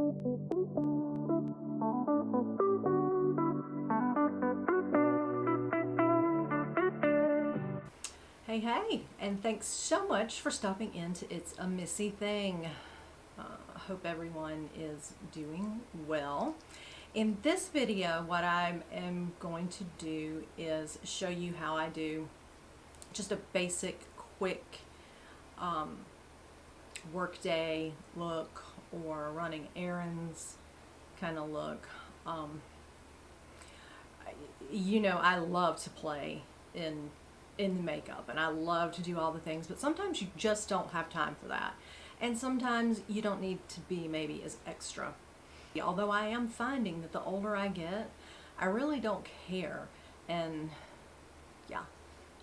Hey, hey, and thanks so much for stopping into It's a Missy Thing. I hope everyone is doing well. In this video, what I am going to do is show you how I do just a basic, quick workday look or running errands kind of look. I love to play in the makeup, and I love to do all the things, but sometimes you just don't have time for that, and sometimes you don't need to be maybe as extra. Although I am finding that the older I get, I really don't care, and yeah,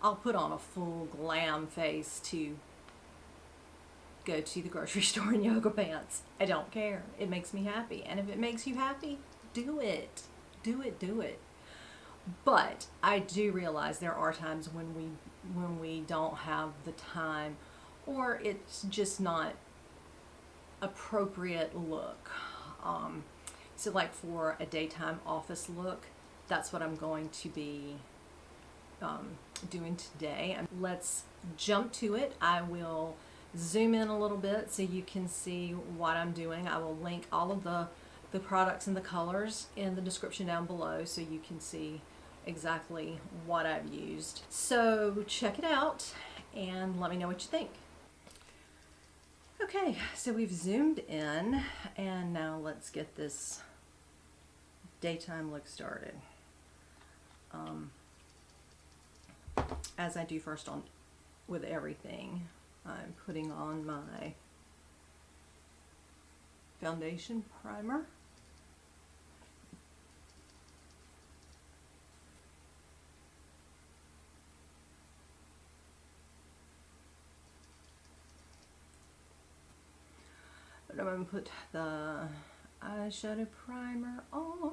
I'll put on a full glam face to go to the grocery store in yoga pants. I don't care. It makes me happy, and if it makes you happy, do it. Do it. But I do realize there are times when we don't have the time, or it's just not appropriate look. So like for a daytime office look, that's what I'm going to be doing today. And let's jump to it. I will zoom in a little bit so you can see what I'm doing. I will link all of the products and the colors in the description down below so you can see exactly what I've used. So check it out and let me know what you think. Okay, so we've zoomed in, and now let's get this daytime look started. As I do first with everything, I'm putting on my foundation primer. But I'm going to put the eyeshadow primer on.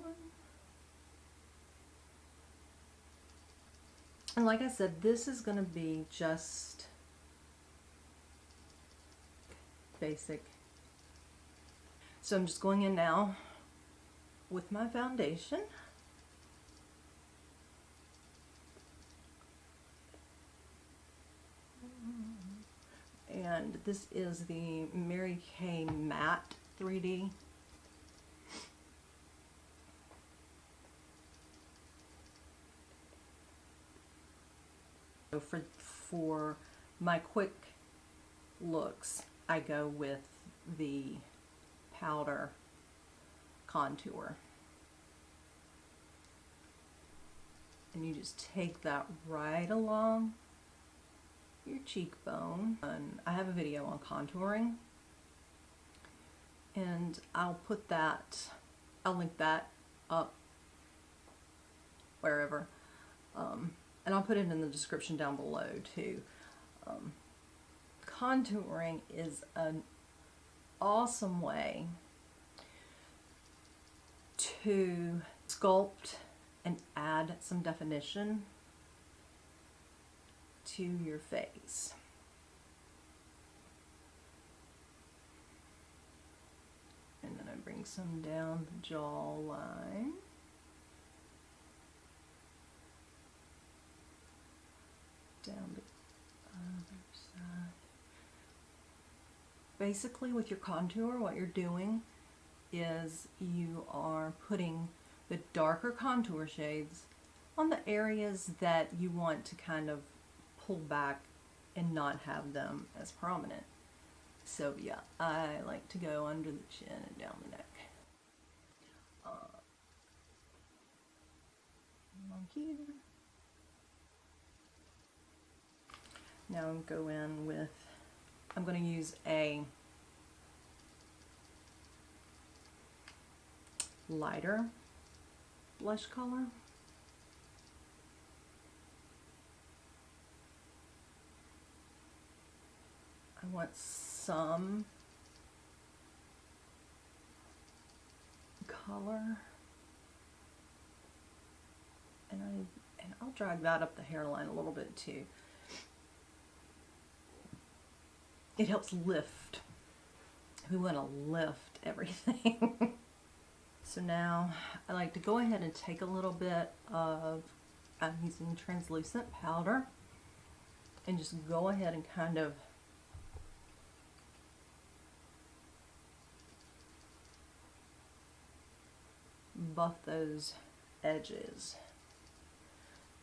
And like I said, this is going to be just basic. So I'm just going in now with my foundation. And this is the Mary Kay Matte 3D. So for my quick looks, I go with the powder contour. And you just take that right along your cheekbone. And I have a video on contouring, and I'll link that up wherever, and I'll put it in the description down below too. Contouring is an awesome way to sculpt and add some definition to your face. And then I bring some down the jawline. Down the other side. Basically with your contour, what you're doing is you are putting the darker contour shades on the areas that you want to kind of pull back and not have them as prominent. So yeah, I like to go under the chin and down the neck. Along here. Now I'm going to use a lighter blush color. I want some color, and I'll drag that up the hairline a little bit too. It helps lift We want to lift everything. So now I like to go ahead and take a little bit of, I'm using translucent powder, and just go ahead and kind of buff those edges.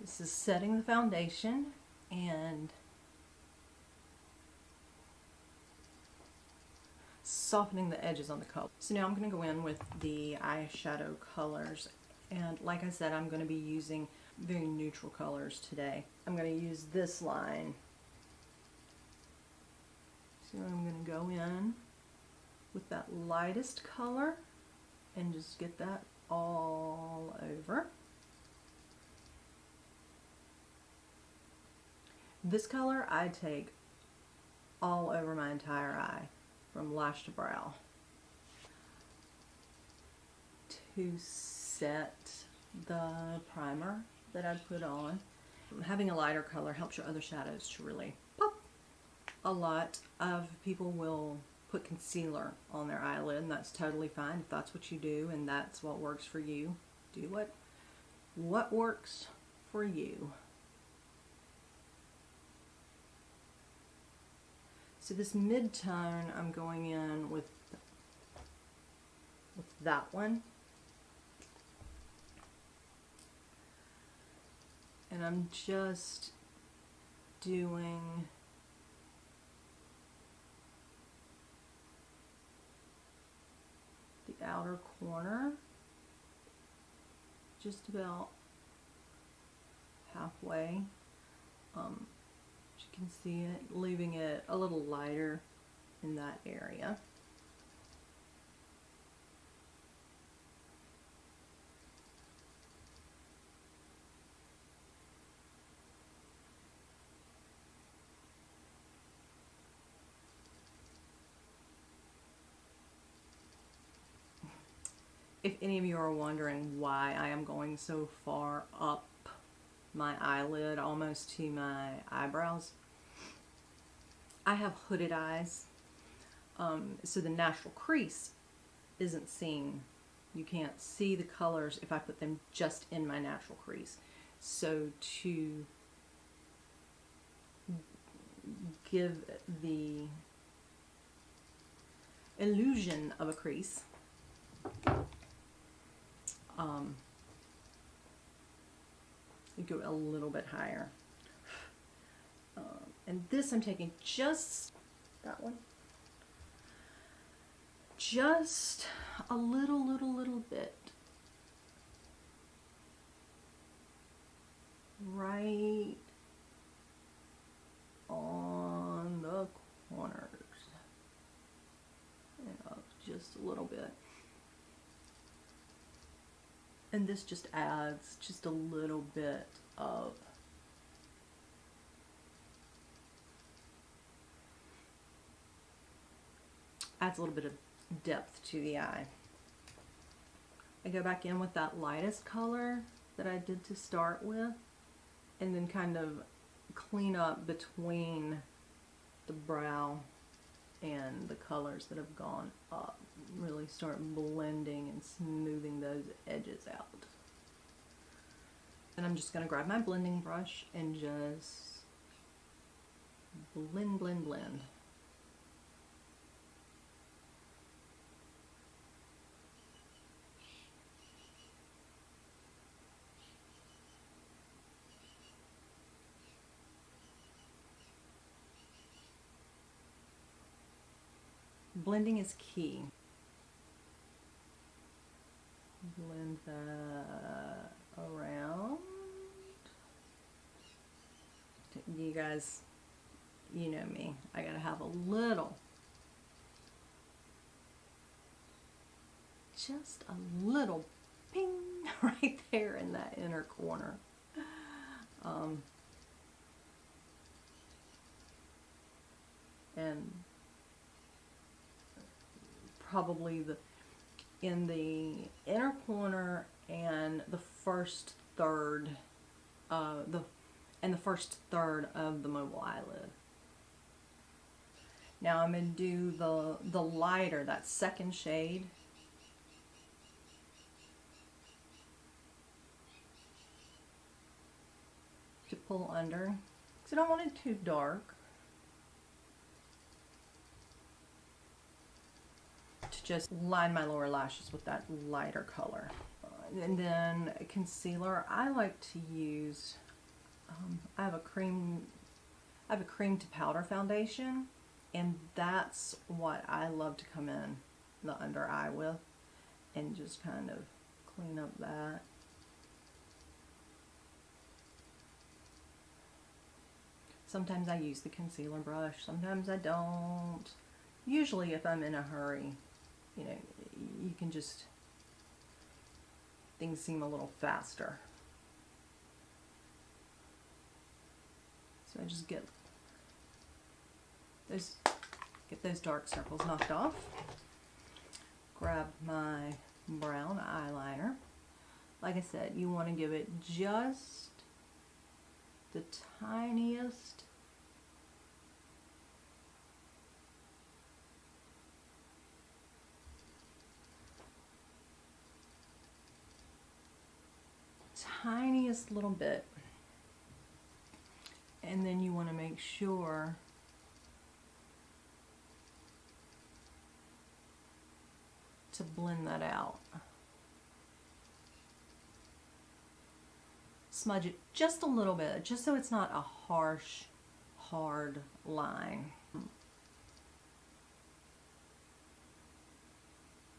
This is setting the foundation and softening the edges on the color. So now I'm going to go in with the eyeshadow colors, and like I said, I'm going to be using very neutral colors today. I'm going to use this line. So I'm going to go in with that lightest color and just get that all over. This color I take all over my entire eye, from lash to brow. To set the primer that I put on, having a lighter color helps your other shadows to really pop. A lot of people will put concealer on their eyelid, and that's totally fine if that's what you do and that's what works for you. Do what works for you. So this mid-tone, I'm going in with that one. And I'm just doing the outer corner, just about halfway. You can see it, leaving it a little lighter in that area. If any of you are wondering why I am going so far up my eyelid, almost to my eyebrows, I have hooded eyes, so the natural crease isn't seen. You can't see the colors if I put them just in my natural crease. So to give the illusion of a crease, you go a little bit higher. And this I'm taking just that one, just a little bit right on the corners, and up just a little bit. And this just adds just a little bit of adds a little bit of depth to the eye. I go back in with that lightest color that I did to start with, and then kind of clean up between the brow and the colors that have gone up. Really start blending and smoothing those edges out. And I'm just going to grab my blending brush and just blend, blend, blend. Blending is key. Blend that around. You guys, you know me. I gotta have a little, just a little ping right there in that inner corner. And probably in the inner corner and the first third, the first third of the mobile eyelid. Now I'm going to do the lighter, that second shade. To pull under, because I don't want it too dark. To just line my lower lashes with that lighter color. And then concealer, I like to use, I have a cream to powder foundation, and that's what I love to come in the under eye with and just kind of clean up that. Sometimes I use the concealer brush, sometimes I don't. Usually if I'm in a hurry, you know, you can just, things seem a little faster. So I just get those dark circles knocked off. Grab my brown eyeliner. Like I said, you want to give it just the tiniest little bit, and then you want to make sure to blend that out. Smudge it just a little bit, just so it's not a harsh, hard line.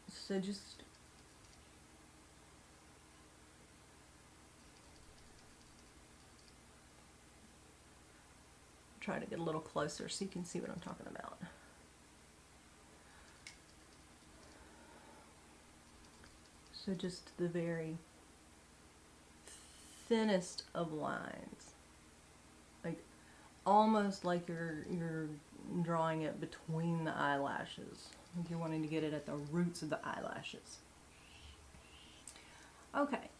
So just try to get a little closer so you can see what I'm talking about. So just the very thinnest of lines, like almost like you're drawing it between the eyelashes, like you're wanting to get it at the roots of the eyelashes. Okay.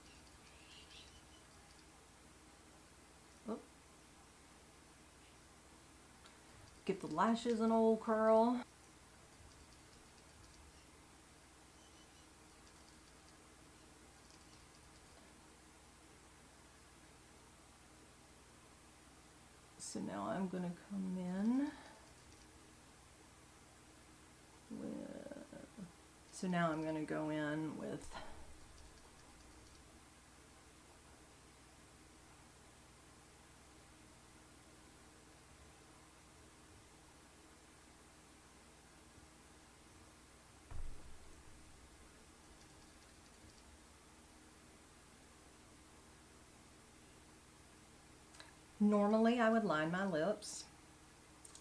Oop. Get the lashes an old curl. So now I'm going to come in with, so now I'm going to go in with normally I would line my lips,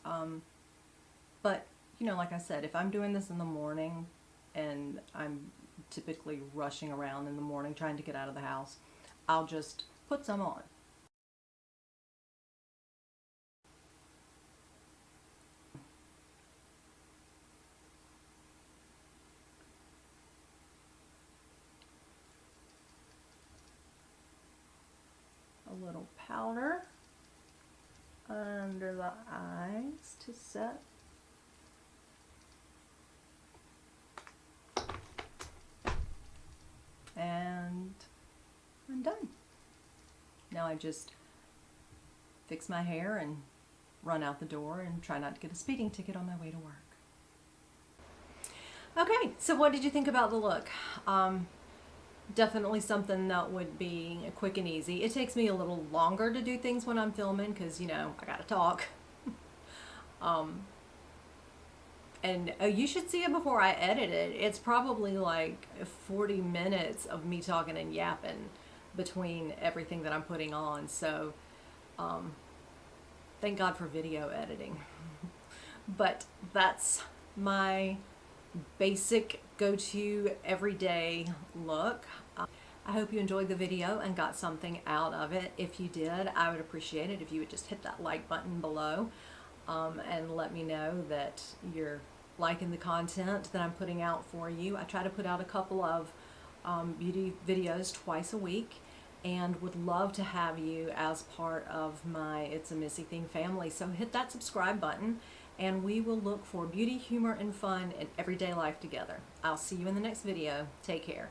but you know, like I said, if I'm doing this in the morning and I'm typically rushing around in the morning trying to get out of the house, I'll just put some on. A little powder under the eyes to set. And I'm done. Now I just fix my hair and run out the door and try not to get a speeding ticket on my way to work. Okay, so what did you think about the look? Definitely something that would be quick and easy. It takes me a little longer to do things when I'm filming because, you know, I gotta talk. And you should see it before I edit it. It's probably like 40 minutes of me talking and yapping between everything that I'm putting on. So thank God for video editing. But that's my basic go-to everyday look. I hope you enjoyed the video and got something out of it. If you did, I would appreciate it if you would just hit that like button below and let me know that you're liking the content that I'm putting out for you. I try to put out a couple of beauty videos twice a week and would love to have you as part of my It's a Missy Thing family. So hit that subscribe button and we will look for beauty, humor, and fun in everyday life together. I'll see you in the next video. Take care.